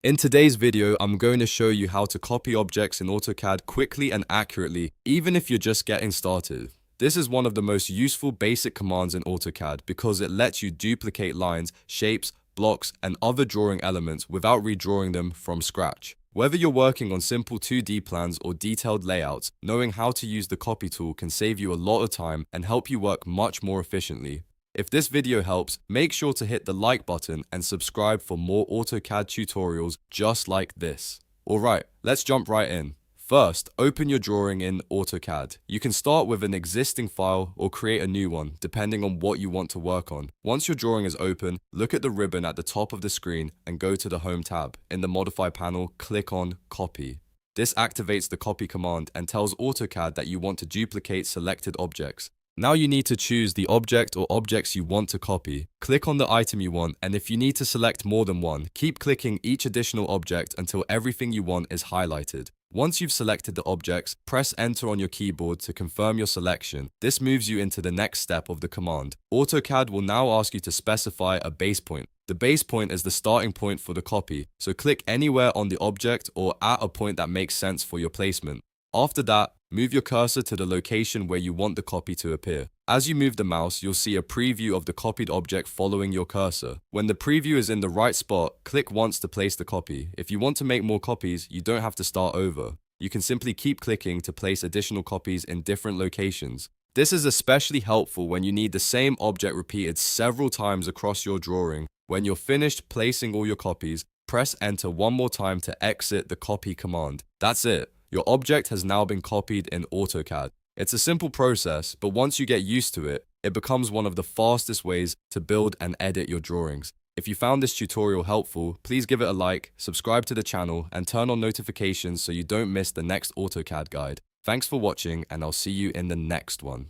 In today's video, I'm going to show you how to copy objects in AutoCAD quickly and accurately, even if you're just getting started. This is one of the most useful basic commands in AutoCAD because it lets you duplicate lines, shapes, blocks, and other drawing elements without redrawing them from scratch. Whether you're working on simple 2D plans or detailed layouts, knowing how to use the copy tool can save you a lot of time and help you work much more efficiently. If this video helps, make sure to hit the like button and subscribe for more AutoCAD tutorials just like this. Alright, let's jump right in. First, open your drawing in AutoCAD. You can start with an existing file or create a new one, depending on what you want to work on. Once your drawing is open, look at the ribbon at the top of the screen and go to the Home tab. In the Modify panel, click on Copy. This activates the copy command and tells AutoCAD that you want to duplicate selected objects. Now you need to choose the object or objects you want to copy. Click on the item you want, and if you need to select more than one, keep clicking each additional object until everything you want is highlighted. Once you've selected the objects, press Enter on your keyboard to confirm your selection. This moves you into the next step of the command. AutoCAD will now ask you to specify a base point. The base point is the starting point for the copy, so click anywhere on the object or at a point that makes sense for your placement. After that, move your cursor to the location where you want the copy to appear. As you move the mouse, you'll see a preview of the copied object following your cursor. When the preview is in the right spot, click once to place the copy. If you want to make more copies, you don't have to start over. You can simply keep clicking to place additional copies in different locations. This is especially helpful when you need the same object repeated several times across your drawing. When you're finished placing all your copies, press Enter one more time to exit the copy command. That's it. Your object has now been copied in AutoCAD. It's a simple process, but once you get used to it, it becomes one of the fastest ways to build and edit your drawings. If you found this tutorial helpful, please give it a like, subscribe to the channel, and turn on notifications so you don't miss the next AutoCAD guide. Thanks for watching, and I'll see you in the next one.